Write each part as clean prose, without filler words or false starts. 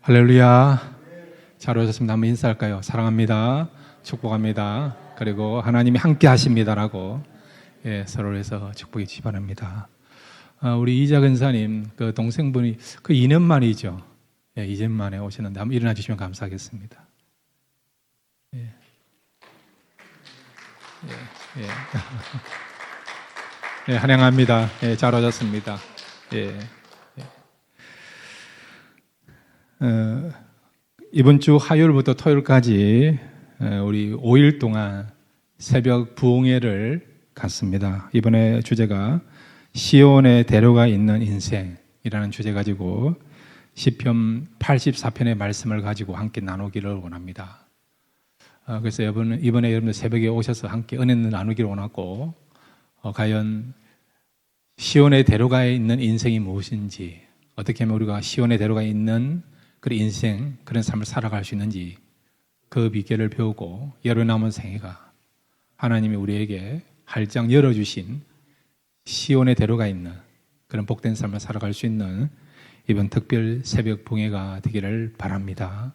할렐루야. 잘 오셨습니다. 한번 인사할까요? 사랑합니다. 축복합니다. 그리고 하나님이 함께 하십니다라고 서로 해서 축복해 주시기 바랍니다. 우리 이자 근사님 그 동생분이 그 2년 만이죠. 2년 만에 오셨는데 한번 일어나 주시면 감사하겠습니다. 환영합니다. 잘 오셨습니다. 이번 주 화요일부터 토요일까지 우리 5일 동안 새벽 부흥회를 갔습니다. 이번에 주제가 시온의 대로가 있는 인생이라는 주제 가지고 시편 84편의 말씀을 가지고 함께 나누기를 원합니다. 그래서 이번에 여러분들 새벽에 오셔서 함께 은혜를 나누기를 원하고 과연 시온의 대로가 있는 인생이 무엇인지, 어떻게 하면 우리가 시온의 대로가 있는 그런 인생, 그런 삶을 살아갈 수 있는지 그 비결을 배우고 여러 남은 생애가 하나님이 우리에게 활짝 열어주신 시온의 대로가 있는 그런 복된 삶을 살아갈 수 있는 이번 특별 새벽 봉회가 되기를 바랍니다.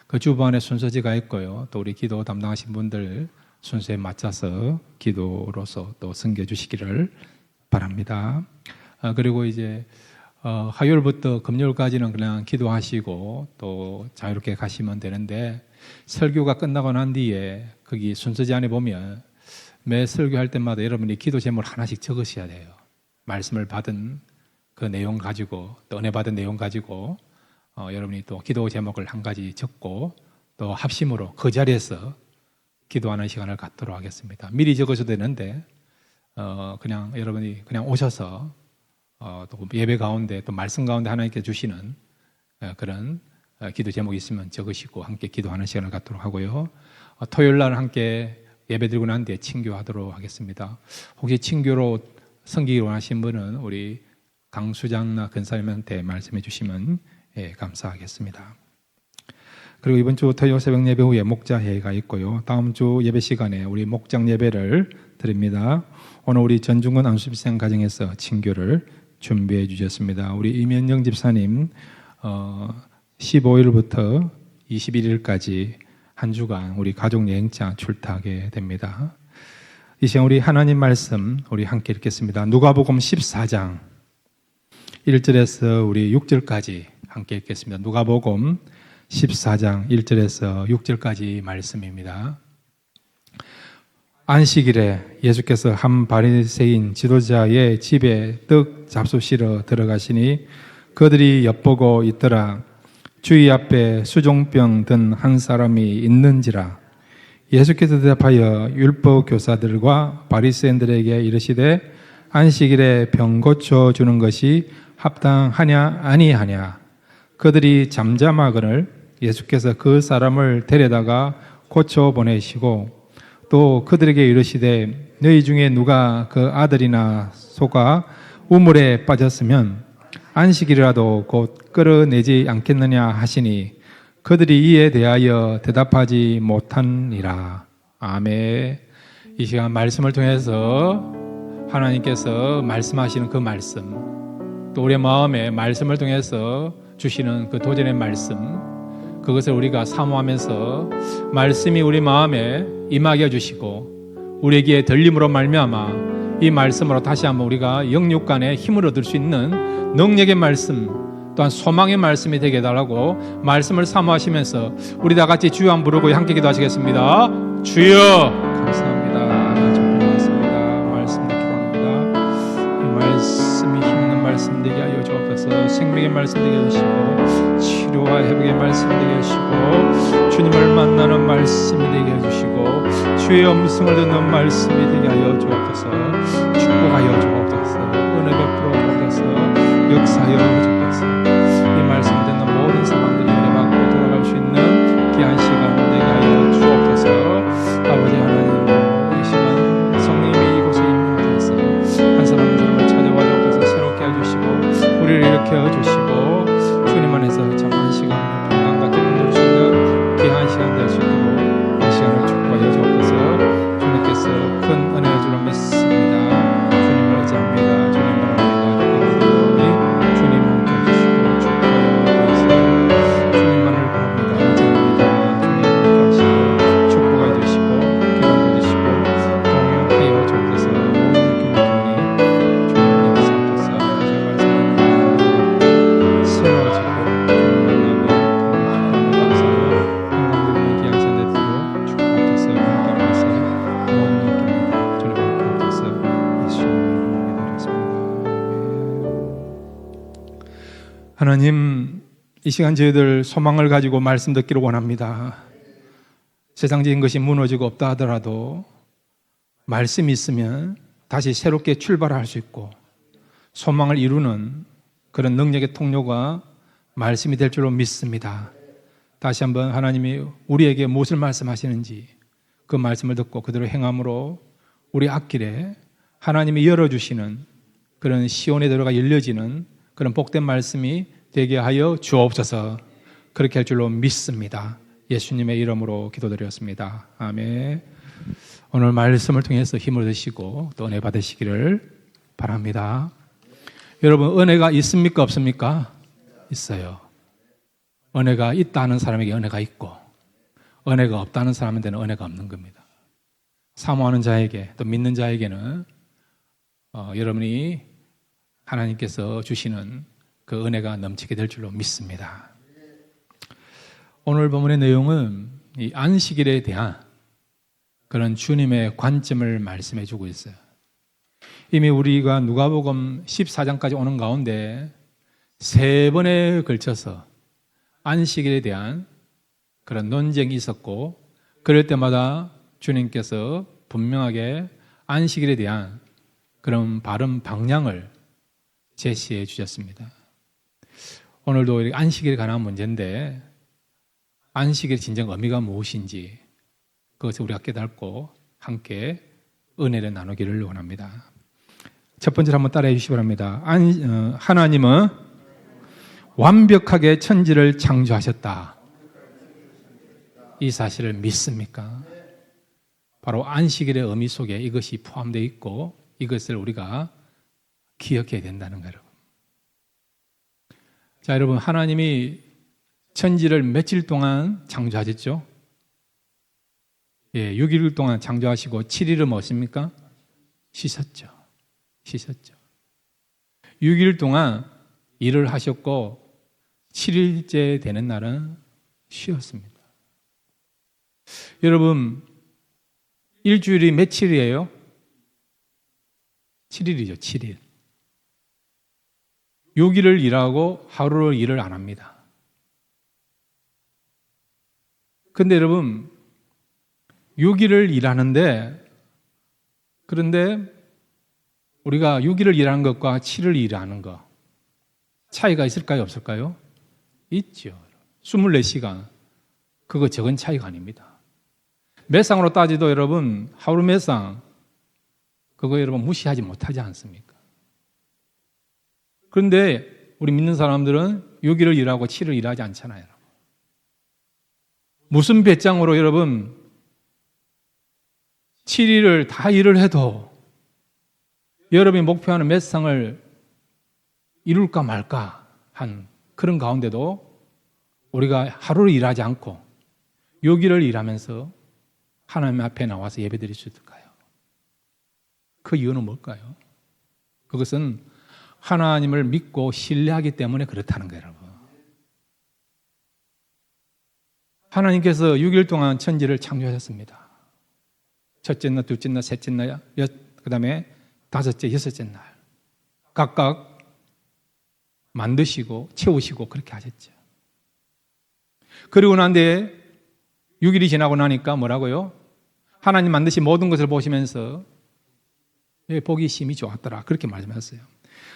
그 주반에 순서지가 있고요. 또 우리 기도 담당하신 분들 순서에 맞춰서 기도로서 또 섬겨주시기를 바랍니다. 그리고 이제 화요일부터 금요일까지는 그냥 기도하시고 또 자유롭게 가시면 되는데, 설교가 끝나고 난 뒤에 거기 순서지 안에 보면 매 설교할 때마다 여러분이 기도 제목을 하나씩 적으셔야 돼요. 말씀을 받은 그 내용 가지고, 또 은혜 받은 내용 가지고 여러분이 또 기도 제목을 한 가지 적고 또 합심으로 그 자리에서 기도하는 시간을 갖도록 하겠습니다. 미리 적으셔도 되는데 그냥 여러분이 그냥 오셔서 또 예배 가운데 또 말씀 가운데 하나님께 주시는 그런 기도 제목이 있으면 적으시고 함께 기도하는 시간을 갖도록 하고요. 토요일 날 함께 예배 드리고 난 뒤에 친교하도록 하겠습니다. 혹시 친교로 섬기기 원하신 분은 우리 강수장나 근사님한테 말씀해 주시면 감사하겠습니다. 그리고 이번 주 토요일 새벽 예배 후에 목자회의가 있고요. 다음 주 예배 시간에 우리 목장 예배를 드립니다. 오늘 우리 전중근 안수집생 가정에서 친교를 준비해 주셨습니다. 우리 이면영 집사님 15일부터 21일까지 한 주간 우리 가족 여행차 출타하게 됩니다. 이 시간 우리 하나님 말씀 우리 함께 읽겠습니다. 누가복음 14장 1절에서 우리 6절까지 함께 읽겠습니다. 누가복음 14장 1절에서 6절까지 말씀입니다. 안식일에 예수께서 한 바리새인 지도자의 집에 떡 잡수시러 들어가시니 그들이 엿보고 있더라. 주의 앞에 수종병 든 한 사람이 있는지라. 예수께서 대답하여 율법 교사들과 바리새인들에게 이르시되 안식일에 병 고쳐 주는 것이 합당하냐 아니하냐. 그들이 잠잠하거늘 예수께서 그 사람을 데려다가 고쳐 보내시고 또 그들에게 이르시되 너희 중에 누가 그 아들이나 소가 우물에 빠졌으면 안식일이라도 곧 끌어내지 않겠느냐 하시니 그들이 이에 대하여 대답하지 못하니라. 아멘. 이 시간 말씀을 통해서 하나님께서 말씀하시는 그 말씀, 또 우리의 마음에 말씀을 통해서 주시는 그 도전의 말씀, 그것을 우리가 사모하면서 말씀이 우리 마음에 임하게 해주시고 우리에게 들림으로 말미암아 이 말씀으로 다시 한번 우리가 영육간에 힘을 얻을 수 있는 능력의 말씀, 또한 소망의 말씀이 되게 해달라고 말씀을 사모하시면서 우리 다 같이 주여 한번 부르고 함께 기도하시겠습니다. 주여 감사합니다. 좋습니다. 말씀 듣기 바랍니다. 이 말씀이 힘있는 말씀 되게 하여 주옵소서. 생명의 말씀 되게 하시고 치료와 회복의 말씀 되게 하시고 주님을 만나는 말씀이 되게 해주시고 주의 음성을 듣는 말씀이 되게 하여 주옵소서. 축복하여 주옵소서. 은혜 베풀어 주옵소서. 역사하여 주옵소서. 이 말씀 듣는 모든 사람들이 은혜 받고 돌아갈 수 있는 귀한 시간 되게 하여 주옵소서. 아버지 하나님, 이 시간 성령님이 이곳에 임하셔서 한 사람 한 사람을 찾아와 주옵소서. 새롭게 해주시고 우리를 일으켜 주시고 주님 안에서 참 한 시간 건강과 기쁨 누릴 수 있는 귀한 시간 될 수 있도록 이 시간을 축복하여 주옵소서. 주님께서 큰 은혜 주를 믿습니다. 주님을 의지합니다. 주님 바랍니다. 주님 함께 해주시고 축복하여 주옵소서. 주님 하나님, 이 시간 저희들 소망을 가지고 말씀 듣기를 원합니다. 세상적인 것이 무너지고 없다 하더라도 말씀이 있으면 다시 새롭게 출발할 수 있고 소망을 이루는 그런 능력의 통로가 말씀이 될 줄로 믿습니다. 다시 한번 하나님이 우리에게 무엇을 말씀하시는지 그 말씀을 듣고 그대로 행함으로 우리 앞길에 하나님이 열어주시는 그런 시온에 들어가 열려지는 그런 복된 말씀이 되게 하여 주옵소서. 그렇게 할 줄로 믿습니다. 예수님의 이름으로 기도드렸습니다. 아멘. 오늘 말씀을 통해서 힘을 얻으시고 또 은혜 받으시기를 바랍니다. 여러분, 은혜가 있습니까 없습니까? 있어요. 은혜가 있다는 사람에게 은혜가 있고 은혜가 없다는 사람한테는 은혜가 없는 겁니다. 사모하는 자에게 또 믿는 자에게는 여러분이 하나님께서 주시는 그 은혜가 넘치게 될 줄로 믿습니다. 오늘 본문의 내용은 이 안식일에 대한 그런 주님의 관점을 말씀해 주고 있어요. 이미 우리가 누가복음 14장까지 오는 가운데 3번에 걸쳐서 안식일에 대한 그런 논쟁이 있었고 그럴 때마다 주님께서 분명하게 안식일에 대한 그런 바른 방향을 제시해 주셨습니다. 오늘도 안식일에 관한 문제인데 안식일의 진정 의미가 무엇인지 그것을 우리가 깨닫고 함께 은혜를 나누기를 원합니다. 첫 번째로 한번 따라해 주시기 바랍니다. 하나님은 완벽하게 천지를 창조하셨다. 이 사실을 믿습니까? 바로 안식일의 의미 속에 이것이 포함되어 있고 이것을 우리가 기억해야 된다는 거예요. 자, 여러분, 하나님이 천지를 며칠 동안 창조하셨죠? 6일 동안 창조하시고 7일은 무엇입니까? 쉬셨죠. 6일 동안 일을 하셨고 7일째 되는 날은 쉬었습니다. 여러분, 일주일이 며칠이에요? 7일이죠, 7일. 6일을 일하고 하루를 일을 안 합니다. 근데 여러분, 6일을 일하는데, 그런데 우리가 6일을 일하는 것과 7일 일하는 것, 차이가 있을까요, 없을까요? 있죠. 24시간. 그거 적은 차이가 아닙니다. 매상으로 따지도 여러분, 하루 매상, 그거 여러분 무시하지 못하지 않습니까? 그런데 우리 믿는 사람들은 6일을 일하고 7일 일하지 않잖아요. 여러분. 무슨 배짱으로 여러분 7일을 다 일을 해도 여러분이 목표하는 매상을 이룰까 말까 한 그런 가운데도 우리가 하루를 일하지 않고 6일을 일하면서 하나님 앞에 나와서 예배드릴 수 있을까요? 그 이유는 뭘까요? 그것은 하나님을 믿고 신뢰하기 때문에 그렇다는 거예요, 여러분. 하나님께서 6일 동안 천지를 창조하셨습니다. 첫째 날, 둘째 날, 셋째 날, 그 다음에 다섯째, 여섯째 날. 각각 만드시고 채우시고 그렇게 하셨죠. 그리고 난 뒤에 6일이 지나고 나니까 뭐라고요? 하나님 만드신 모든 것을 보시면서 보기 심히 좋았더라. 그렇게 말씀하셨어요.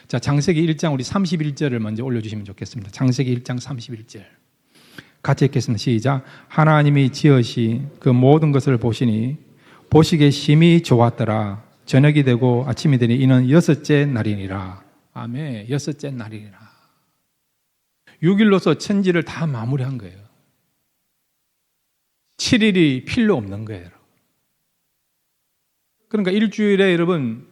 자, 창세기 1장 우리 31절을 먼저 올려주시면 좋겠습니다. 창세기 1장 31절. 같이 읽겠습니다. 시작. 하나님이 지으신 그 모든 것을 보시니 보시기에 심히 좋았더라. 저녁이 되고 아침이 되니 이는 여섯째 날이니라. 아멘. 여섯째 날이니라. 6일로서 천지를 다 마무리한 거예요. 7일이 필요 없는 거예요. 그러니까 일주일에 여러분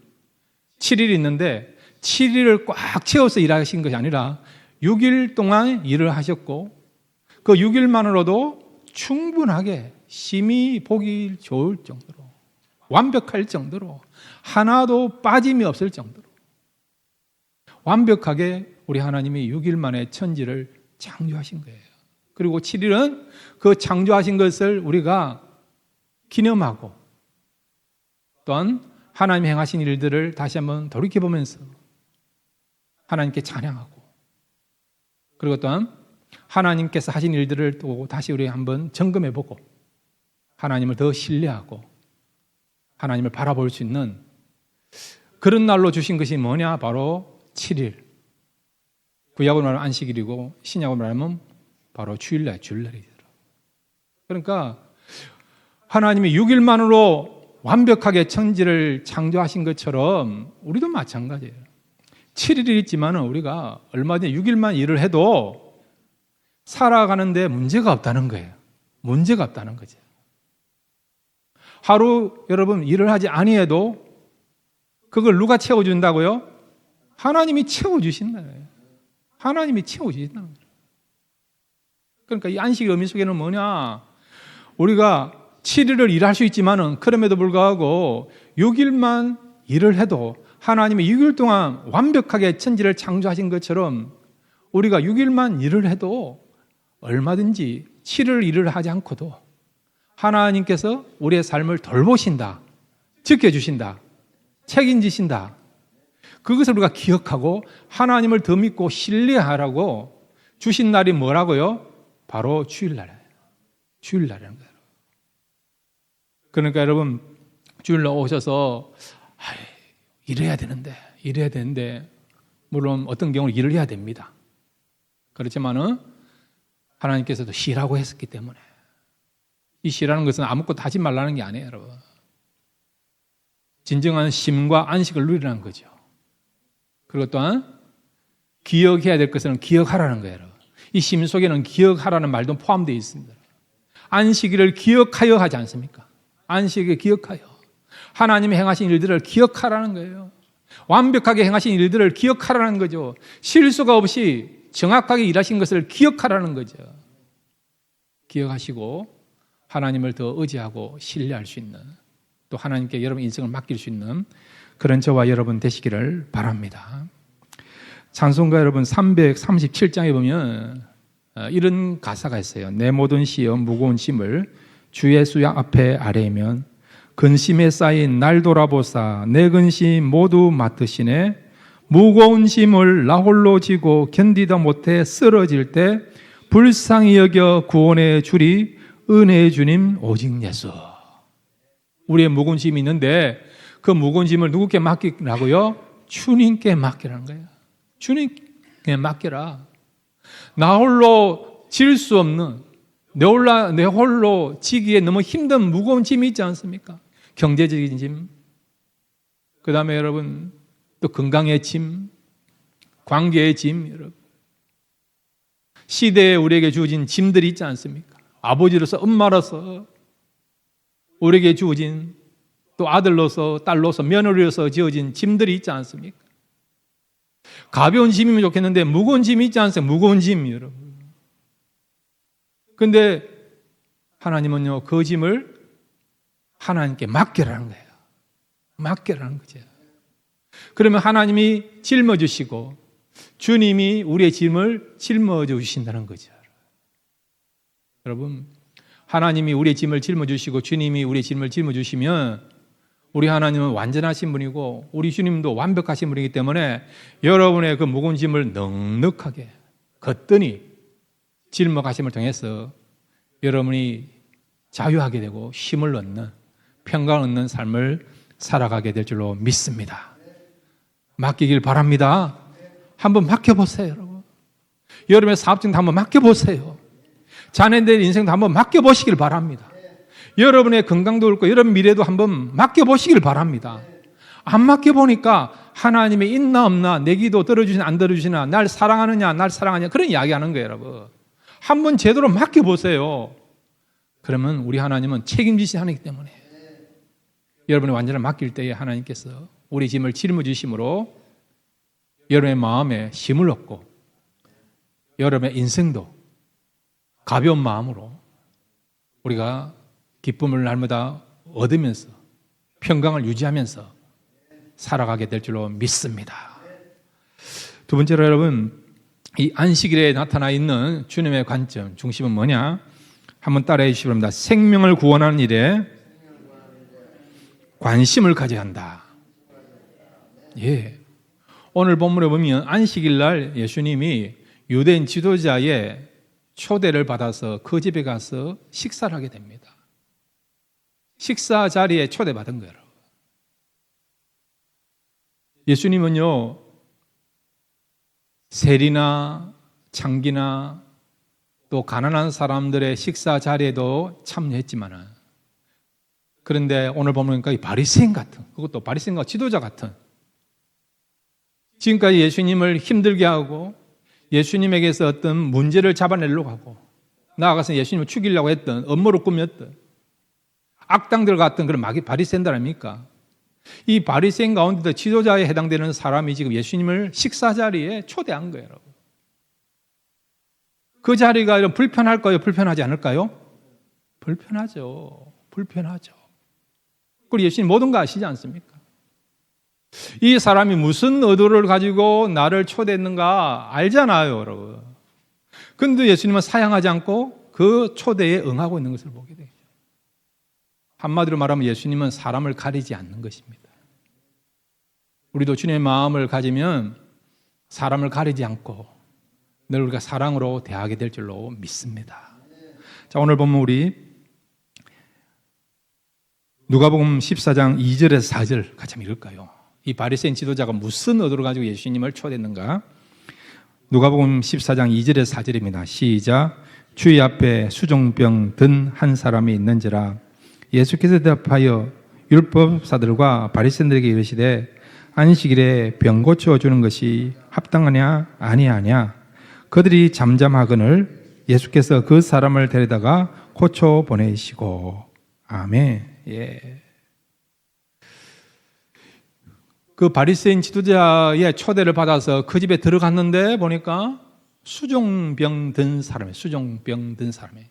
7일이 있는데 7일을 꽉 채워서 일하신 것이 아니라 6일 동안 일을 하셨고 그 6일만으로도 충분하게 심히 보기 좋을 정도로 완벽할 정도로 하나도 빠짐이 없을 정도로 완벽하게 우리 하나님이 6일 만에 천지를 창조하신 거예요. 그리고 7일은 그 창조하신 것을 우리가 기념하고 또한 하나님이 행하신 일들을 다시 한번 돌이켜보면서 하나님께 찬양하고 그리고 또한 하나님께서 하신 일들을 또 다시 우리 한번 점검해보고 하나님을 더 신뢰하고 하나님을 바라볼 수 있는 그런 날로 주신 것이 뭐냐? 바로 7일. 구약으로 말하면 안식일이고 신약으로 말하면 바로 주일날, 주일날이더라. 그러니까 하나님이 6일만으로 완벽하게 천지를 창조하신 것처럼 우리도 마찬가지예요. 7일이 있지만 우리가 얼마든지 6일만 일을 해도 살아가는데 문제가 없다는 거예요. 문제가 없다는 거죠. 하루 여러분 일을 하지 아니해도 그걸 누가 채워준다고요? 하나님이 채워주신다. 하나님이 채워주신다. 그러니까 이 안식의 의미 속에는 뭐냐? 우리가 7일을 일할 수 있지만은 그럼에도 불구하고 6일만 일을 해도 하나님이 6일 동안 완벽하게 천지를 창조하신 것처럼 우리가 6일만 일을 해도 얼마든지 7일 일을 하지 않고도 하나님께서 우리의 삶을 돌보신다, 지켜주신다, 책임지신다. 그것을 우리가 기억하고 하나님을 더 믿고 신뢰하라고 주신 날이 뭐라고요? 바로 주일날이에요. 주일날이라는 거예요. 그러니까 여러분 주일날 오셔서 일해야 되는데 물론 어떤 경우는 일을 해야 됩니다. 그렇지만은 하나님께서도 쉬라고 했었기 때문에 이 쉬라는 것은 아무것도 하지 말라는 게 아니에요, 여러분. 진정한 쉼과 안식을 누리라는 거죠. 그리고 또한 기억해야 될 것은 기억하라는 거예요, 여러분. 이 쉼 속에는 기억하라는 말도 포함되어 있습니다. 안식일을 기억하여 하지 않습니까? 안식을 기억하여 하나님이 행하신 일들을 기억하라는 거예요. 완벽하게 행하신 일들을 기억하라는 거죠. 실수가 없이 정확하게 일하신 것을 기억하라는 거죠. 기억하시고 하나님을 더 의지하고 신뢰할 수 있는, 또 하나님께 여러분 인생을 맡길 수 있는 그런 저와 여러분 되시기를 바랍니다. 찬송가 여러분 337장에 보면 이런 가사가 있어요. 내 모든 시험 무거운 짐을 주 예수 앞에 아뢰면 근심에 쌓인 날 돌아보사 내 근심 모두 맡으시네. 무거운 짐을 나 홀로 지고 견디다 못해 쓰러질 때 불쌍히 여겨 구원해 주리 은혜의 주님 오직 예수. 우리의 무거운 짐이 있는데 그 무거운 짐을 누구께 맡기라고요? 주님께 맡기라는 거예요. 주님께 맡겨라. 나 홀로 질 수 없는, 내 홀로 지기에 너무 힘든 무거운 짐이 있지 않습니까? 경제적인 짐, 그 다음에 여러분 또 건강의 짐, 관계의 짐, 여러분 시대에 우리에게 주어진 짐들이 있지 않습니까? 아버지로서, 엄마로서 우리에게 주어진, 또 아들로서, 딸로서, 며느리로서 지어진 짐들이 있지 않습니까? 가벼운 짐이면 좋겠는데 무거운 짐이 있지 않습니까? 무거운 짐, 여러분. 근데 하나님은요, 그 짐을 하나님께 맡겨라는 거예요. 맡겨라는 거죠. 그러면 하나님이 짊어주시고 주님이 우리의 짐을 짊어주신다는 거죠. 여러분, 하나님이 우리의 짐을 짊어주시고 주님이 우리의 짐을 짊어주시면 우리 하나님은 완전하신 분이고 우리 주님도 완벽하신 분이기 때문에 여러분의 그 무거운 짐을 넉넉하게 거뜬히 짊어가심을 통해서 여러분이 자유하게 되고 힘을 얻는, 평강을 얻는 삶을 살아가게 될 줄로 믿습니다. 맡기길 바랍니다. 한번 맡겨보세요, 여러분. 여러분의 사업증도 한번 맡겨보세요. 자녀들 인생도 한번 맡겨보시길 바랍니다. 여러분의 건강도 그렇고 여러분 미래도 한번 맡겨보시길 바랍니다. 안 맡겨보니까 하나님이 있나 없나, 내 기도 들어주시나 안 들어주시나, 날 사랑하느냐 날 사랑하냐 그런 이야기하는 거예요, 여러분. 한번 제대로 맡겨보세요. 그러면 우리 하나님은 책임지신 하나님이기 때문에 여러분의 완전을 맡길 때에 하나님께서 우리 짐을 짊어지심으로 여러분의 마음에 힘을 얻고 여러분의 인생도 가벼운 마음으로 우리가 기쁨을 날마다 얻으면서 평강을 유지하면서 살아가게 될 줄로 믿습니다. 두 번째로 여러분, 이 안식일에 나타나 있는 주님의 관점, 중심은 뭐냐? 한번 따라해 주시기 바랍니다. 생명을 구원하는 일에 관심을 가져야 한다. 예. 오늘 본문에 보면 안식일 날 예수님이 유대인 지도자의 초대를 받아서 그 집에 가서 식사를 하게 됩니다. 식사 자리에 초대받은 거예요. 예수님은요, 세리나 창기나 또 가난한 사람들의 식사 자리에도 참여했지만은, 그런데 오늘 보니까 이 바리새인 같은, 그것도 바리새인과 지도자 같은, 지금까지 예수님을 힘들게 하고 예수님에게서 어떤 문제를 잡아내려고 하고 나아가서 예수님을 죽이려고 했던, 업무를 꾸몄던 악당들 같은 그런 바리새인들 아닙니까? 이 바리새인 가운데도 지도자에 해당되는 사람이 지금 예수님을 식사 자리에 초대한 거예요, 여러분. 그 자리가 이런 불편할까요? 불편하지 않을까요? 불편하죠. 불편하죠. 그리고 예수님 모든 거 아시지 않습니까? 이 사람이 무슨 의도를 가지고 나를 초대했는가 알잖아요, 여러분. 그런데 예수님은 사양하지 않고 그 초대에 응하고 있는 것을 보게 돼요. 한마디로 말하면 예수님은 사람을 가리지 않는 것입니다. 우리도 주님의 마음을 가지면 사람을 가리지 않고 늘 우리가 사랑으로 대하게 될 줄로 믿습니다. 자, 오늘 보면 우리 누가복음 14장 2절에서 4절 같이 한번 읽을까요? 이 바리새인 지도자가 무슨 의도를 가지고 예수님을 초대했는가? 누가복음 14장 2절에서 4절입니다. 시작. 주의 앞에 수종병 든 한 사람이 있는지라 예수께서 대답하여 율법사들과 바리새인들에게 이르시되 안식일에 병 고쳐 주는 것이 합당하냐 아니하냐. 그들이 잠잠하거늘 예수께서 그 사람을 데려다가 고쳐 보내시고. 아멘. 예. 그 바리새인 지도자의 초대를 받아서 그 집에 들어갔는데 보니까 수종병 든 사람이에요. 수종병 든 사람이에요.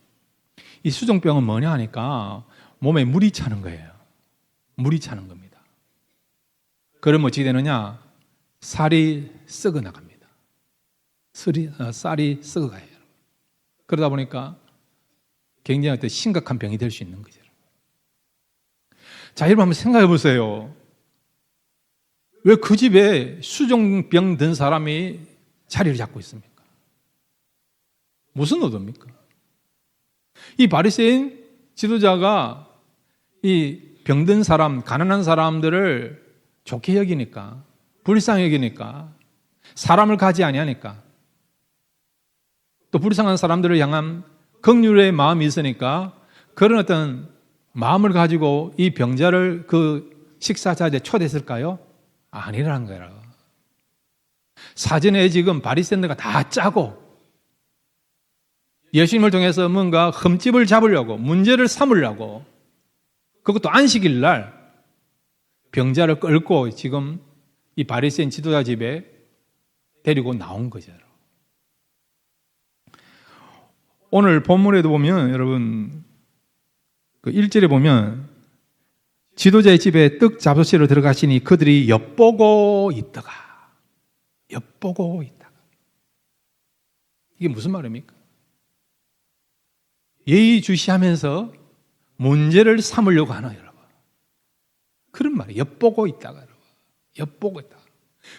이 수종병은 뭐냐 하니까 몸에 물이 차는 거예요. 물이 차는 겁니다. 그러면 어떻게 되느냐? 살이 썩어 나갑니다. 쌀이 썩어가요. 그러다 보니까 굉장히 어떤 심각한 병이 될 수 있는 거죠. 자, 여러분 한번 생각해 보세요. 왜 그 집에 수종병 든 사람이 자리를 잡고 있습니까? 무슨 의도입니까? 이 바리새인 지도자가 이 병든 사람, 가난한 사람들을 좋게 여기니까, 불쌍히 여기니까, 사람을 가지 아니하니까, 또 불쌍한 사람들을 향한 긍휼의 마음이 있으니까 그런 어떤 마음을 가지고 이 병자를 그 식사 자리에 초대했을까요? 아니라는 거예요. 사전에 지금 바리새인들과 다 짜고 예수님을 통해서 뭔가 흠집을 잡으려고, 문제를 삼으려고, 그것도 안식일 날 병자를 끌고 지금 이 바리새인 지도자 집에 데리고 나온 거죠. 오늘 본문에도 보면 여러분 그 1절에 보면 지도자의 집에 떡 잡수시러 들어가시니 그들이 엿보고 있다가 이게 무슨 말입니까? 예의주시하면서 문제를 삼으려고 하나 여러분. 그런 말이에요. 엿보고 있다가 여러분. 엿보고 있다.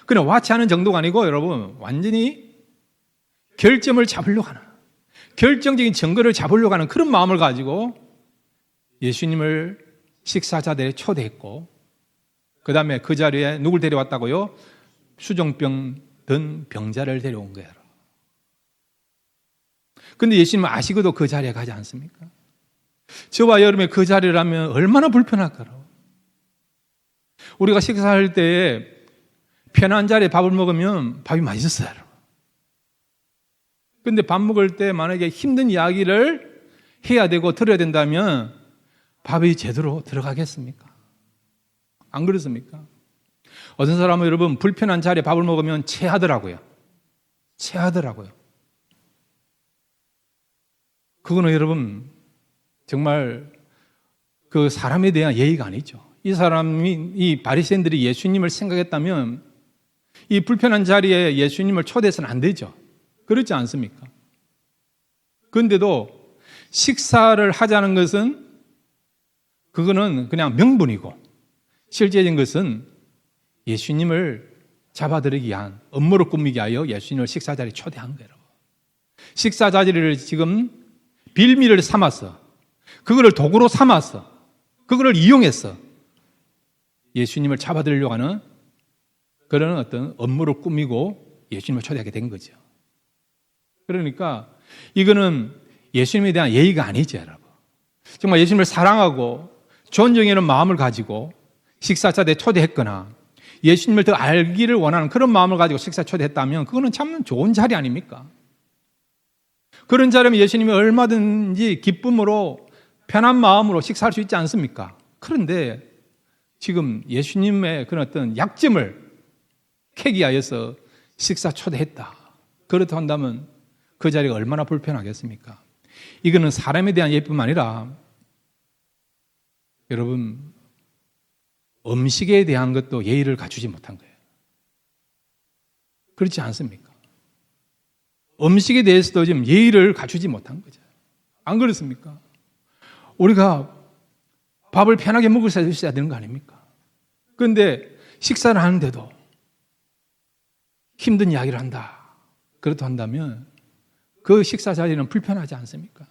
그냥 와치하는 정도가 아니고 여러분 완전히 결점을 잡으려고 하는, 결정적인 증거를 잡으려고 하는 그런 마음을 가지고 예수님을 식사 자리에 초대했고, 그 다음에 그 자리에 누굴 데려왔다고요? 수종병 든 병자를 데려온 거예요. 그런데 예수님은 아시고도 그 자리에 가지 않습니까? 저와 여러분의 그 자리라면 얼마나 불편할까요? 우리가 식사할 때 편한 자리에 밥을 먹으면 밥이 맛있어요. 그런데 밥 먹을 때 만약에 힘든 이야기를 해야 되고 들어야 된다면 밥이 제대로 들어가겠습니까? 안 그렇습니까? 어떤 사람은 여러분 불편한 자리에 밥을 먹으면 체하더라고요. 그거는 여러분 정말 그 사람에 대한 예의가 아니죠. 이 바리새인들이 예수님을 생각했다면 이 불편한 자리에 예수님을 초대해서는 안 되죠. 그렇지 않습니까? 그런데도 식사를 하자는 것은 그거는 그냥 명분이고 실제적인 것은 예수님을 잡아들이기 위한, 업무를 꾸미기 위하여 예수님을 식사 자리에 초대한 거예요. 식사 자리를 지금 빌미를 삼았어. 그거를 도구로 삼았어. 그거를 이용했어. 예수님을 잡아들이려고 하는 그런 어떤 업무를 꾸미고 예수님을 초대하게 된 거죠. 그러니까 이거는 예수님에 대한 예의가 아니죠, 여러분. 정말 예수님을 사랑하고 존경하는 마음을 가지고 식사 자리에 초대했거나 예수님을 더 알기를 원하는 그런 마음을 가지고 식사 초대했다면 그거는 참 좋은 자리 아닙니까? 그런 자리면 예수님이 얼마든지 기쁨으로 편한 마음으로 식사할 수 있지 않습니까? 그런데 지금 예수님의 그런 어떤 약점을 캐기 위해서 식사 초대했다. 그렇다 한다면 그 자리가 얼마나 불편하겠습니까? 이거는 사람에 대한 예뿐만 아니라 여러분 음식에 대한 것도 예의를 갖추지 못한 거예요. 그렇지 않습니까? 음식에 대해서도 지금 예의를 갖추지 못한 거죠. 안 그렇습니까? 우리가 밥을 편하게 먹을 수 있어야 되는 거 아닙니까? 그런데 식사를 하는데도 힘든 이야기를 한다. 그렇다 한다면 그 식사 자리는 불편하지 않습니까?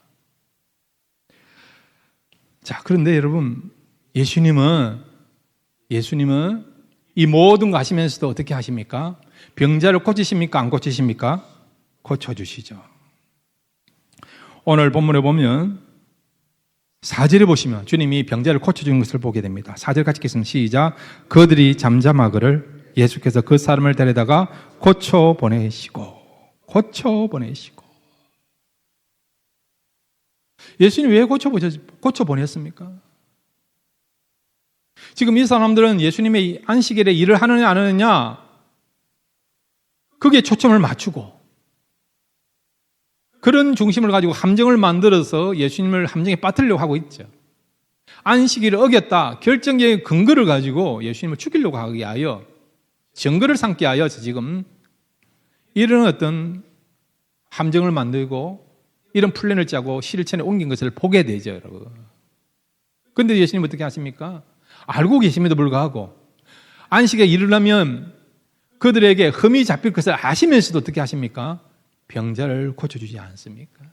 자, 그런데 여러분, 예수님은 이 모든 거 하시면서도 어떻게 하십니까? 병자를 고치십니까? 안 고치십니까? 고쳐주시죠. 오늘 본문에 보면 4절에 보시면 주님이 병자를 고쳐주는 것을 보게 됩니다. 4절 같이 읽겠습니다. 시작. 그들이 잠잠하거를 예수께서 그 사람을 데려다가 고쳐보내시고. 예수님 왜 고쳐보냈습니까? 지금 이 사람들은 예수님의 안식일에 일을 하느냐 안 하느냐 그게 초점을 맞추고 그런 중심을 가지고 함정을 만들어서 예수님을 함정에 빠뜨리려고 하고 있죠. 안식일을 어겼다 결정적인 근거를 가지고 예수님을 죽이려고 하기 위하여 증거를 삼기 위하여서 지금 이런 어떤 함정을 만들고 이런 플랜을 짜고 실천에 옮긴 것을 보게 되죠, 여러분. 그런데 예수님은 어떻게 하십니까? 알고 계심에도 불구하고 안식에 이르려면 그들에게 흠이 잡힐 것을 아시면서도 어떻게 하십니까? 병자를 고쳐주지 않습니까?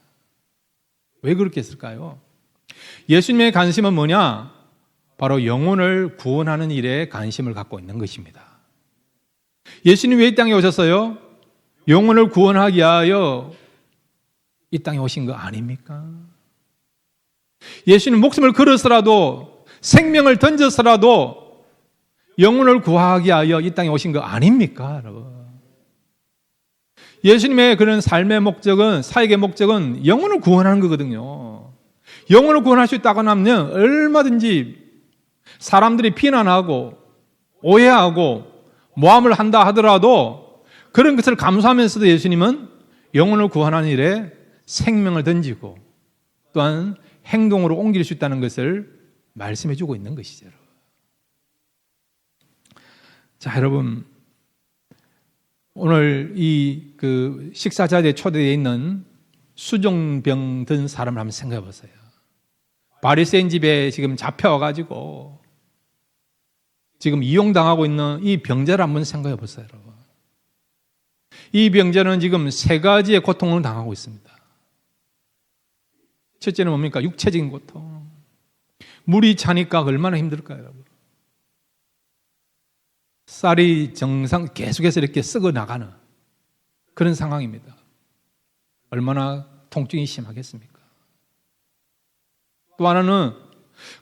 왜 그렇게 했을까요? 예수님의 관심은 뭐냐? 바로 영혼을 구원하는 일에 관심을 갖고 있는 것입니다. 예수님이 왜 이 땅에 오셨어요? 영혼을 구원하기 위하여 이 땅에 오신 거 아닙니까? 예수님 목숨을 걸어서라도 생명을 던져서라도 영혼을 구하기 위하여 이 땅에 오신 거 아닙니까? 여러분. 예수님의 그런 삶의 목적은, 사역의 목적은 영혼을 구원하는 거거든요. 영혼을 구원할 수 있다고 하면 얼마든지 사람들이 비난하고 오해하고 모함을 한다 하더라도 그런 것을 감수하면서도 예수님은 영혼을 구원하는 일에 생명을 던지고 또한 행동으로 옮길 수 있다는 것을 말씀해 주고 있는 것이죠. 자, 여러분, 오늘 이 식사 자리에 초대되어 있는 수종병 든 사람을 한번 생각해 보세요. 바리새인 집에 지금 잡혀와가지고 지금 이용당하고 있는 이 병자를 한번 생각해 보세요, 여러분. 이 병자는 지금 세 가지의 고통을 당하고 있습니다. 첫째는 뭡니까? 육체적인 고통. 물이 차니까 얼마나 힘들까요, 여러분? 쌀이 계속해서 이렇게 썩어 나가는 그런 상황입니다. 얼마나 통증이 심하겠습니까? 또 하나는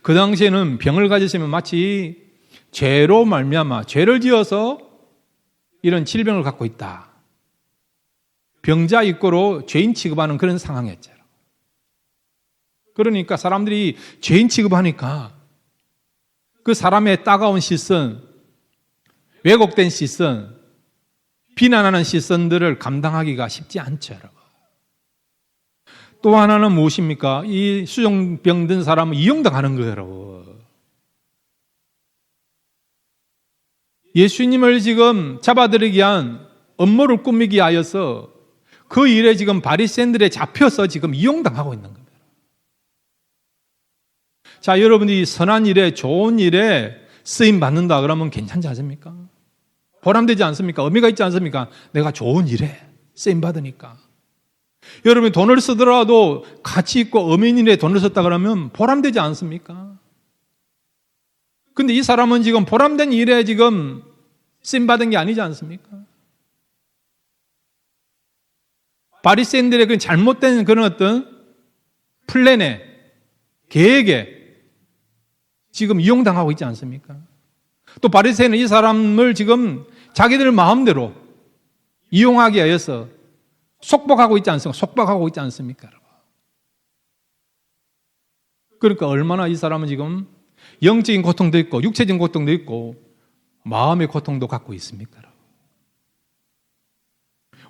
그 당시에는 병을 가지시면 마치 죄로 말미암아 죄를 지어서 이런 질병을 갖고 있다. 병자 입고로 죄인 취급하는 그런 상황이었죠. 그러니까 사람들이 죄인 취급하니까 그 사람의 따가운 시선, 왜곡된 시선, 비난하는 시선들을 감당하기가 쉽지 않죠, 여러분. 또 하나는 무엇입니까? 이 수종병 든 사람은 이용당하는 거예요, 여러분. 예수님을 지금 잡아들이기 위한 업무를 꾸미기 위하여서 그 일에 지금 바리새인들에 잡혀서 지금 이용당하고 있는 겁니다. 자, 여러분이 선한 일에, 좋은 일에 쓰임 받는다 그러면 괜찮지 않습니까? 보람되지 않습니까? 의미가 있지 않습니까? 내가 좋은 일에 쓰임 받으니까. 여러분이 돈을 쓰더라도 가치 있고 어민일에 돈을 썼다 그러면 보람되지 않습니까? 근데 이 사람은 지금 보람된 일에 지금 쓰임받은 게 아니지 않습니까? 바리새인들의 그 잘못된 그런 어떤 플랜에, 계획에 지금 이용당하고 있지 않습니까? 또 바리새인은 이 사람을 지금 자기들 마음대로 이용하기 위해서 속박하고 있지 않습니까? 속박하고 있지 않습니까? 그러니까 얼마나 이 사람은 지금 영적인 고통도 있고 육체적인 고통도 있고 마음의 고통도 갖고 있습니까?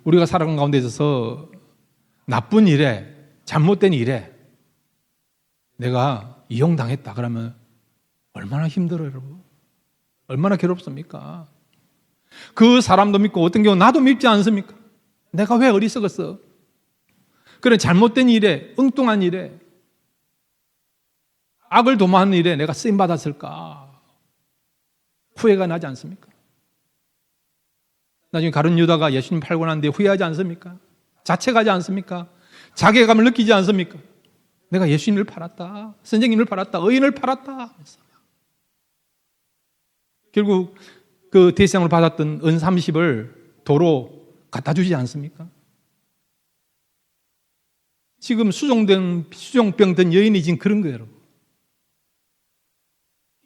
우리가 살아가는 가운데 있어서 나쁜 일에, 잘못된 일에 내가 이용당했다 그러면 얼마나 힘들어요, 여러분. 얼마나 괴롭습니까? 그 사람도 믿고 어떤 경우 나도 믿지 않습니까? 내가 왜 어리석었어? 그런 잘못된 일에, 엉뚱한 일에, 악을 도모하는 일에 내가 쓰임받았을까? 후회가 나지 않습니까? 나중에 가룟 유다가 예수님 팔고 난 뒤에 후회하지 않습니까? 자책하지 않습니까? 자괴감을 느끼지 않습니까? 내가 예수님을 팔았다. 선생님을 팔았다. 의인을 팔았다. 결국 그 대상으로 받았던 은 30을 도로 갖다 주지 않습니까? 지금 수종병 든 여인이 지금 그런 거예요.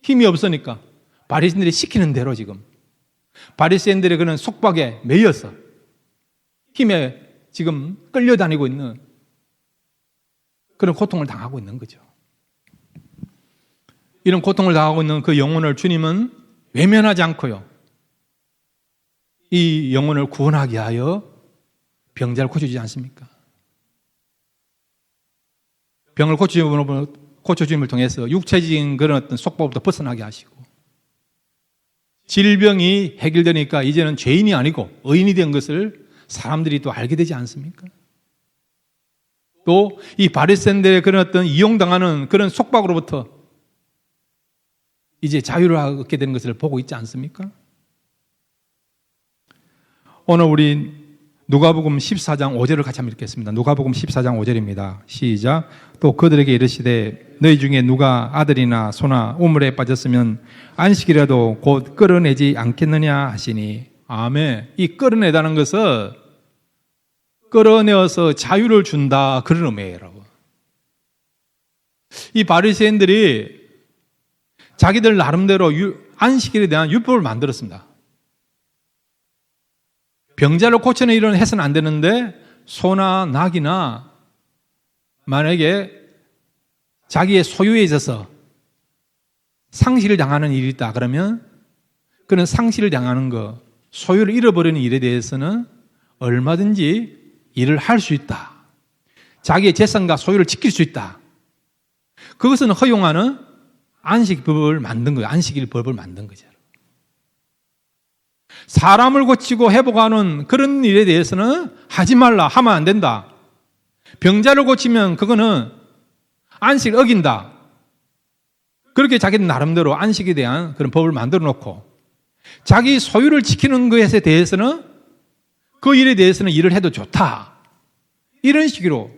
힘이 없으니까 바리새인들이 시키는 대로 지금 바리새인들의 그런 속박에 매여서 힘에 지금 끌려다니고 있는 그런 고통을 당하고 있는 거죠. 이런 고통을 당하고 있는 그 영혼을 주님은 외면하지 않고요. 이 영혼을 구원하기 위하여 병자를 고쳐주지 않습니까? 병을 고쳐주임을 통해서 육체적인 그런 어떤 속박부터 벗어나게 하시고 질병이 해결되니까 이제는 죄인이 아니고 의인이 된 것을 사람들이 또 알게 되지 않습니까? 또 이 바리새인들의 그런 어떤 이용당하는 그런 속박으로부터 이제 자유를 얻게 되는 것을 보고 있지 않습니까? 오늘 우리 누가복음 14장 5절을 같이 한번 읽겠습니다. 누가복음 14장 5절입니다. 시작. 또 그들에게 이르시되 너희 중에 누가 아들이나 소나 우물에 빠졌으면 안식이라도 곧 끌어내지 않겠느냐 하시니. 아멘. 이 끌어내다는 것은 끌어내어서 자유를 준다 그런 의미예요, 여러분. 이 바리새인들이 자기들 나름대로 안식일에 대한 율법을 만들었습니다. 병자를 고치는 일은 해서는 안 되는데 소나 낙이나 만약에 자기의 소유에 있어서 상실을 당하는 일이 있다 그러면 그는 상실을 당하는 거, 소유를 잃어버리는 일에 대해서는 얼마든지 일을 할 수 있다. 자기의 재산과 소유를 지킬 수 있다. 그것은 허용하는 안식법을 만든 거예요. 안식일 법을 만든 거죠. 사람을 고치고 회복하는 그런 일에 대해서는 하지 말라, 하면 안 된다. 병자를 고치면 그거는 안식을 어긴다. 그렇게 자기들 나름대로 안식에 대한 그런 법을 만들어 놓고 자기 소유를 지키는 것에 대해서는 그 일에 대해서는 일을 해도 좋다. 이런 식으로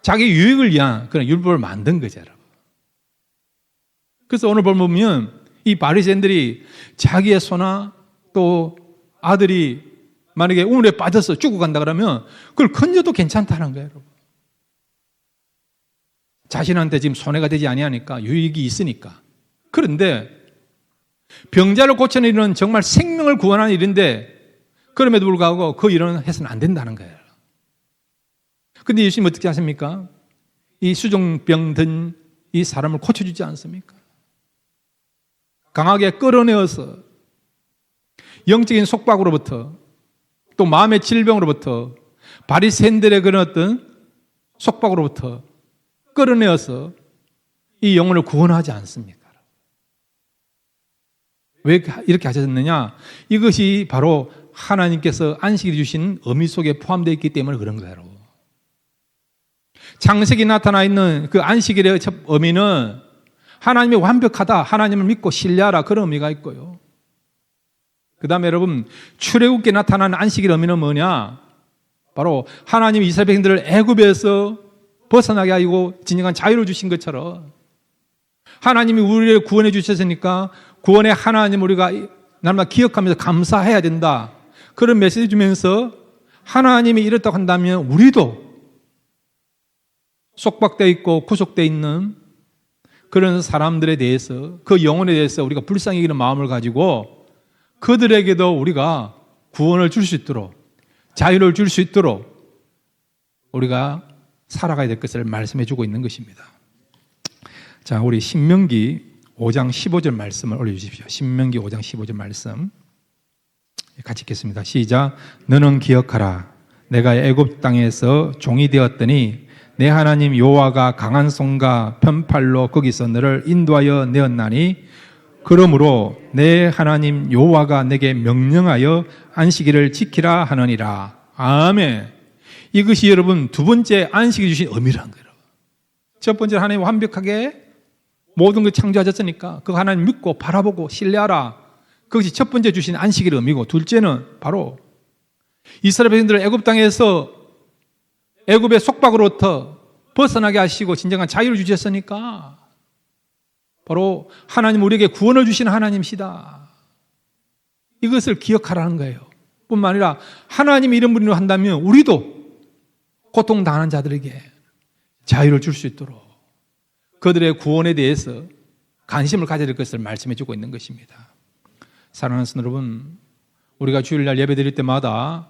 자기 유익을 위한 그런 율법을 만든 거죠, 여러분. 그래서 오늘 보면 이 바리새인들이 자기의 소나 또 아들이 만약에 우물에 빠져서 죽어간다 그러면 그걸 건져도 괜찮다는 거예요, 여러분. 자신한테 지금 손해가 되지 아니하니까 유익이 있으니까. 그런데 병자를 고치는 일은 정말 생명을 구원하는 일인데 그럼에도 불구하고 그 일은 해서는 안 된다는 거예요. 근데 예수님 어떻게 하십니까? 이 수종병 든 이 사람을 고쳐주지 않습니까? 강하게 끌어내어서 영적인 속박으로부터 또 마음의 질병으로부터 바리새인들의 그런 어떤 속박으로부터 끌어내어서 이 영혼을 구원하지 않습니까? 왜 이렇게 하셨느냐? 이것이 바로 하나님께서 안식일 주신 의미 속에 포함되어 있기 때문에 그런 거예요. 창세기 나타나 있는 그 안식일의 의미는 하나님이 완벽하다, 하나님을 믿고 신뢰하라 그런 의미가 있고요. 그 다음에 여러분 출애굽기에 나타나는 안식일 의미는 뭐냐? 바로 하나님이 이스라엘 백성들을 애굽에서 벗어나게 하고 진정한 자유를 주신 것처럼 하나님이 우리를 구원해 주셨으니까 구원의 하나님 우리가 날마다 기억하면서 감사해야 된다. 그런 메시지 주면서 하나님이 이렇다고 한다면 우리도 속박되어 있고 구속되어 있는 그런 사람들에 대해서 그 영혼에 대해서 우리가 불쌍히 여기는 마음을 가지고 그들에게도 우리가 구원을 줄 수 있도록 자유를 줄 수 있도록 우리가 살아가야 될 것을 말씀해 주고 있는 것입니다. 자, 우리 신명기 5장 15절 말씀을 올려주십시오. 신명기 5장 15절 말씀 같이 읽겠습니다. 시작. 너는 기억하라. 내가 애굽 땅에서 종이 되었더니 내 하나님 여호와가 강한 손과 편팔로 거기서 너를 인도하여 내었나니 그러므로 내 하나님 여호와가 내게 명령하여 안식일을 지키라 하느니라. 아멘. 이것이 여러분 두 번째 안식이 주신 의미라는 거예요. 첫 번째 하나님 완벽하게 모든 걸 창조하셨으니까 그 하나님 믿고 바라보고 신뢰하라. 그것이 첫 번째 주신 안식일의 의미고 둘째는 바로 이스라엘 백성들을 애굽 땅에서 애굽의 속박으로부터 벗어나게 하시고 진정한 자유를 주셨으니까 바로 하나님 우리에게 구원을 주시는 하나님이시다. 이것을 기억하라는 거예요. 뿐만 아니라 하나님이 이런 분으로 한다면 우리도 고통당하는 자들에게 자유를 줄 수 있도록 그들의 구원에 대해서 관심을 가져야 될 것을 말씀해 주고 있는 것입니다. 사랑하는 성도 여러분, 우리가 주일날 예배 드릴 때마다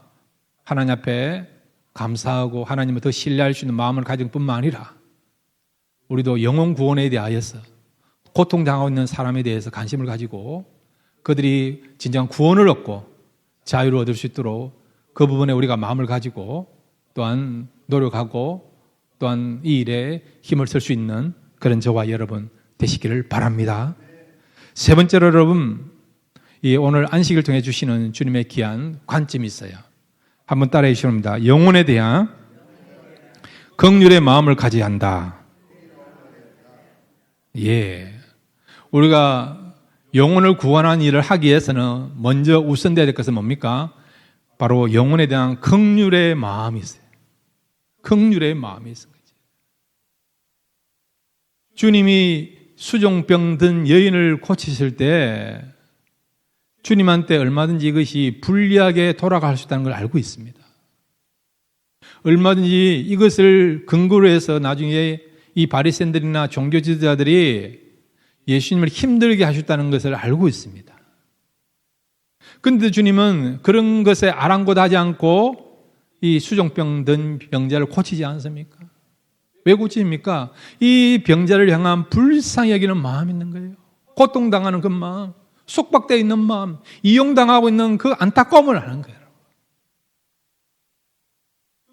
하나님 앞에 감사하고 하나님을 더 신뢰할 수 있는 마음을 가진 뿐만 아니라 우리도 영혼 구원에 대하여서 고통당하고 있는 사람에 대해서 관심을 가지고 그들이 진정한 구원을 얻고 자유를 얻을 수 있도록 그 부분에 우리가 마음을 가지고 또한 노력하고 또한 이 일에 힘을 쓸 수 있는 그런 저와 여러분 되시기를 바랍니다. 세 번째로 여러분, 이 오늘 안식을 통해 주시는 주님의 귀한 관점이 있어요. 한번 따라해 주십니다. 영혼에 대한 긍휼의 마음을 가져야 한다. 예. 우리가 영혼을 구원하는 일을 하기 위해서는 먼저 우선돼야 될 것은 뭡니까? 바로 영혼에 대한 긍휼의 마음이 있어요. 긍휼의 마음이 있어요. 주님이 수종병 든 여인을 고치실 때 주님한테 얼마든지 이것이 불리하게 돌아갈 수 있다는 걸 알고 있습니다. 얼마든지 이것을 근거로 해서 나중에 이 바리새인들이나 종교 지도자들이 예수님을 힘들게 하셨다는 것을 알고 있습니다. 그런데 주님은 그런 것에 아랑곳하지 않고 이 수종병 든 병자를 고치지 않습니까? 왜 고칩니까? 이 병자를 향한 불쌍히 여기는 마음이 있는 거예요. 고통당하는 그 마음, 속박되어 있는 마음, 이용당하고 있는 그 안타까움을 하는 거예요.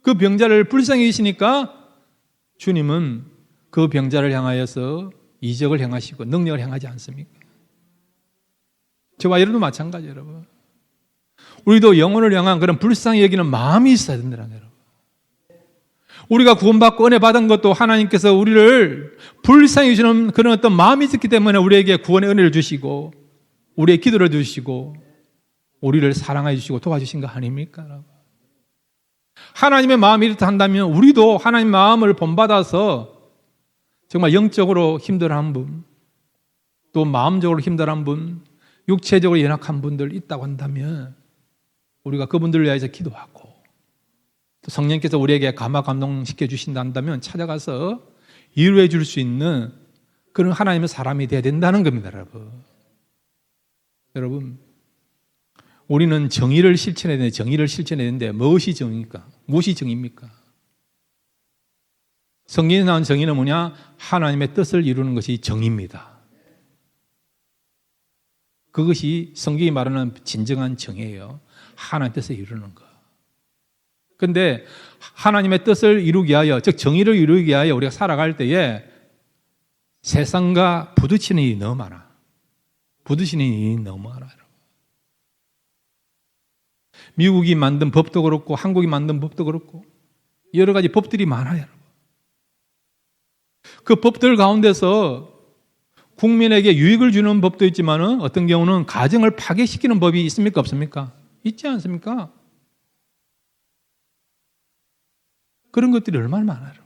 그 병자를 불쌍히 여기시니까 주님은 그 병자를 향하여서 이적을 행하시고 능력을 행하지 않습니까? 저와 여러분도 마찬가지예요, 여러분. 우리도 영혼을 향한 그런 불쌍히 여기는 마음이 있어야 된다는 거예요. 우리가 구원받고 은혜 받은 것도 하나님께서 우리를 불쌍히 여기시는 그런 어떤 마음이 있기 때문에 우리에게 구원의 은혜를 주시고 우리의 기도를 주시고 우리를 사랑해 주시고 도와주신 거 아닙니까? 하나님의 마음이 이렇다 한다면 우리도 하나님의 마음을 본받아서 정말 영적으로 힘들어한 분, 또 마음적으로 힘들어한 분, 육체적으로 연약한 분들 있다고 한다면 우리가 그분들을 위해서 기도하고 또 성령께서 우리에게 감화 감동시켜 주신다 한다면 찾아가서 위로해 줄 수 있는 그런 하나님의 사람이 되어야 된다는 겁니다, 여러분. 여러분, 우리는 정의를 실천해야 되는데 정의를 실천해야 되는데 무엇이 정의입니까? 무엇이 정의입니까? 성경에 나온 정의는 뭐냐? 하나님의 뜻을 이루는 것이 정의입니다. 그것이 성경이 말하는 진정한 정의예요. 하나님의 뜻을 이루는 것. 그런데 하나님의 뜻을 이루기 위하여, 즉 정의를 이루기 위하여 우리가 살아갈 때에 세상과 부딪히는 일이 너무 많아. 부딪히는 일이 너무 많아요. 미국이 만든 법도 그렇고 한국이 만든 법도 그렇고 여러 가지 법들이 많아요. 그 법들 가운데서 국민에게 유익을 주는 법도 있지만 어떤 경우는 가정을 파괴시키는 법이 있습니까? 없습니까? 있지 않습니까? 그런 것들이 얼마나 많아요.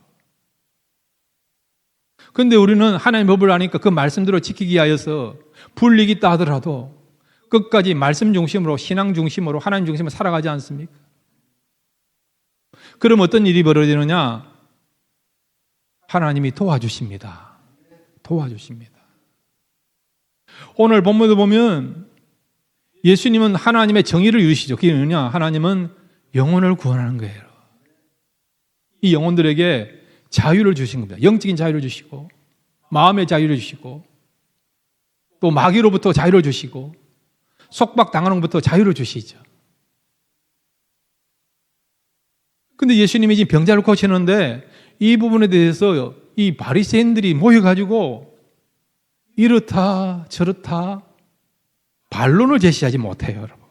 그런데 우리는 하나님의 법을 아니까 그 말씀대로 지키기 위하여서 불이익이 있다 하더라도 끝까지 말씀 중심으로, 신앙 중심으로, 하나님 중심으로 살아가지 않습니까? 그럼 어떤 일이 벌어지느냐? 하나님이 도와주십니다. 도와주십니다. 오늘 본문도 보면 예수님은 하나님의 정의를 이루시죠. 그게 뭐냐? 하나님은 영혼을 구원하는 거예요. 이 영혼들에게 자유를 주신 겁니다. 영적인 자유를 주시고, 마음의 자유를 주시고, 또 마귀로부터 자유를 주시고, 속박당하는 것부터 자유를 주시죠. 근데 예수님이 지금 병자를 고치는데 이 부분에 대해서 이 바리새인들이 모여가지고 이렇다 저렇다 반론을 제시하지 못해요, 여러분.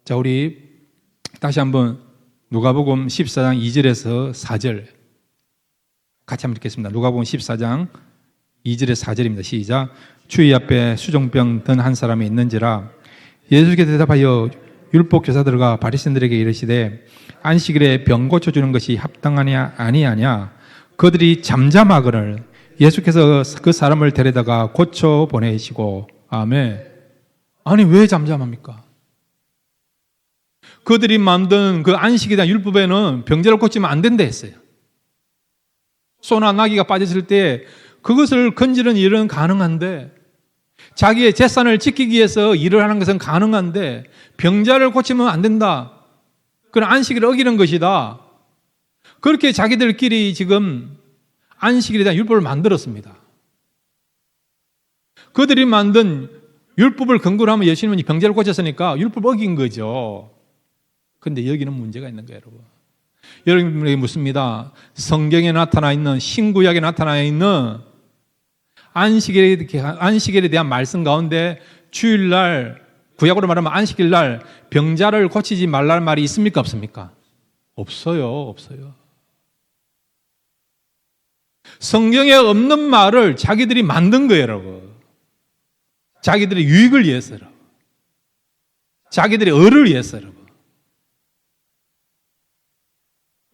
자, 우리 다시 한번 누가복음 14장 2절에서 4절 같이 한번 읽겠습니다. 누가복음 14장 2절에서 4절입니다. 시작. 주의 앞에 수종병 든 한 사람이 있는지라 예수께서 대답하여 율법 교사들과 바리새인들에게 이르시되 안식일에 병 고쳐주는 것이 합당하냐 아니하냐. 그들이 잠잠하거늘 예수께서 그 사람을 데려다가 고쳐 보내시고. 아멘. 아니 왜 잠잠합니까? 그들이 만든 그 안식에 대한 율법에는 병자를 고치면 안 된다 했어요. 소나 나귀가 빠졌을 때 그것을 건지는 일은 가능한데, 자기의 재산을 지키기 위해서 일을 하는 것은 가능한데 병자를 고치면 안 된다. 그건 안식일을 어기는 것이다. 그렇게 자기들끼리 지금 안식일에 대한 율법을 만들었습니다. 그들이 만든 율법을 근거로 하면 예수님은 병자를 고쳤으니까 율법을 어긴 거죠. 그런데 여기는 문제가 있는 거예요, 여러분. 여러분에게 묻습니다. 성경에 나타나 있는, 신구약에 나타나 있는 안식일에 대한 말씀 가운데 주일날, 구약으로 말하면 안식일날 병자를 고치지 말라는 말이 있습니까? 없습니까? 없어요. 없어요. 성경에 없는 말을 자기들이 만든 거예요, 여러분. 자기들의 유익을 위해서, 여러분. 자기들의 의를 위해서, 여러분.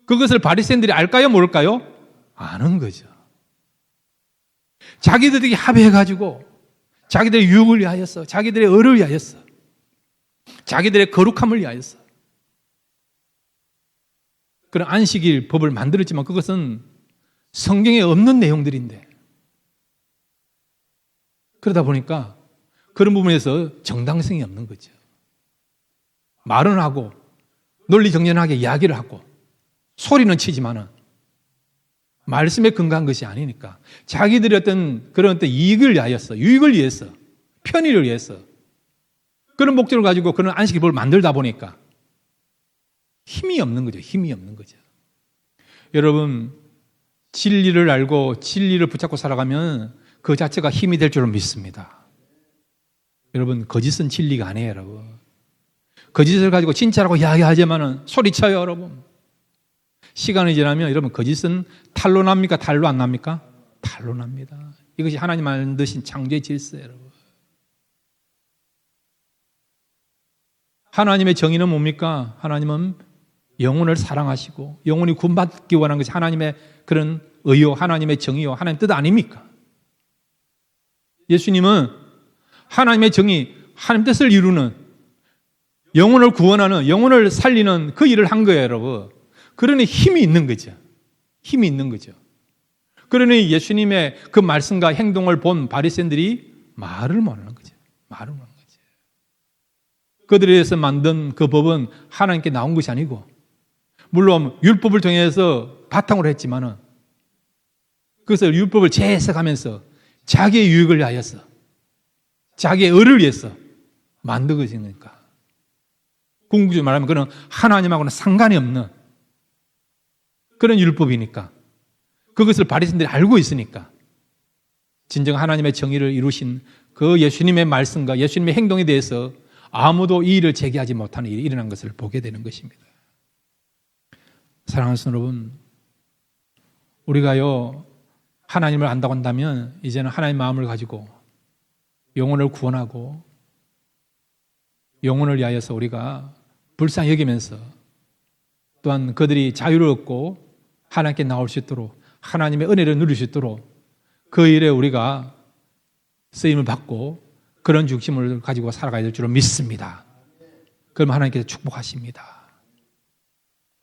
그것을 바리새인들이 알까요? 모를까요? 아는 거죠. 자기들이 합의해가지고 자기들의 유익을 위하여서, 자기들의 의를 위하여서, 자기들의 거룩함을 위하여서 그런 안식일 법을 만들었지만 그것은 성경에 없는 내용들인데, 그러다 보니까 그런 부분에서 정당성이 없는 거죠. 말은 하고 논리정연하게 이야기를 하고 소리는 치지만은 말씀에 근거한 것이 아니니까 자기들의 어떤 그런 어떤 이익을 위하여서, 유익을 위해서, 편의를 위해서 그런 목적을 가지고 그런 안식일법을 만들다 보니까 힘이 없는 거죠. 힘이 없는 거죠. 여러분, 진리를 알고 진리를 붙잡고 살아가면 그 자체가 힘이 될 줄은 믿습니다. 여러분, 거짓은 진리가 아니에요, 여러분. 거짓을 가지고 진짜라고 이야기하지만은 소리쳐요, 여러분. 시간이 지나면 여러분, 거짓은 탈로 납니까? 탈로 안 납니까? 탈로 납니다. 이것이 하나님 만드신 창조의 질서예요, 여러분. 하나님의 정의는 뭡니까? 하나님은 영혼을 사랑하시고 영혼이 구원받기 원하는 것이 하나님의 그런 의요, 하나님의 정의요, 하나님의 뜻 아닙니까? 예수님은 하나님의 정의, 하나님 뜻을 이루는, 영혼을 구원하는, 영혼을 살리는 그 일을 한 거예요, 여러분. 그러니 힘이 있는 거죠. 힘이 있는 거죠. 그러니 예수님의 그 말씀과 행동을 본 바리새인들이 말을 못하는 거죠. 말을 못하는 거죠. 그들에 의해서 만든 그 법은 하나님께 나온 것이 아니고, 물론 율법을 통해서 바탕으로 했지만은 그것을 율법을 재해석하면서 자기의 유익을 위하여서, 자기의 의를 위해서 만든 것이니까. 궁극적으로 말하면 그는 하나님하고는 상관이 없는 그런 율법이니까, 그것을 바리새인들이 알고 있으니까 진정 하나님의 정의를 이루신 그 예수님의 말씀과 예수님의 행동에 대해서 아무도 이의를 제기하지 못하는 일이 일어난 것을 보게 되는 것입니다. 사랑하는 여러분, 우리가요 하나님을 안다고 한다면 이제는 하나님의 마음을 가지고 영혼을 구원하고 영혼을 위하여서 우리가 불쌍히 여기면서 또한 그들이 자유를 얻고 하나님께 나올 수 있도록 하나님의 은혜를 누릴 수 있도록 그 일에 우리가 쓰임을 받고 그런 중심을 가지고 살아가야 될 줄로 믿습니다. 그럼 하나님께서 축복하십니다.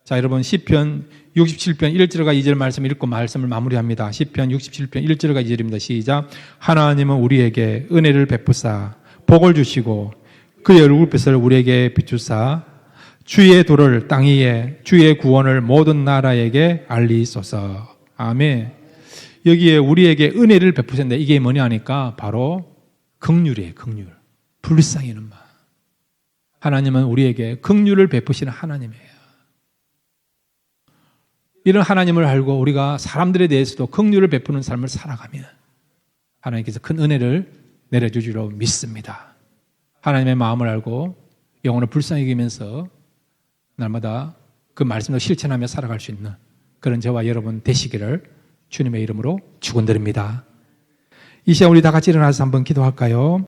자, 여러분 시편 67편 1절과 2절 말씀을 읽고 말씀을 마무리합니다. 시편 67편 1절과 2절입니다. 시작. 하나님은 우리에게 은혜를 베푸사 복을 주시고 그의 얼굴빛을 우리에게 비추사 주의 도를 땅 위에 주의 구원을 모든 나라에게 알리소서. 아멘. 여기에 우리에게 은혜를 베푸셨는데 이게 뭐냐 하니까 바로 긍휼이에요. 긍휼. 불쌍히는 마. 하나님은 우리에게 긍휼을 베푸시는 하나님이에요. 이런 하나님을 알고 우리가 사람들에 대해서도 긍휼을 베푸는 삶을 살아가면 하나님께서 큰 은혜를 내려주시리로 믿습니다. 하나님의 마음을 알고 영혼을 불쌍히 여기면서 날마다 그 말씀을 실천하며 살아갈 수 있는 그런 저와 여러분 되시기를 주님의 이름으로 축원드립니다. 이 시간 우리 다 같이 일어나서 한번 기도할까요?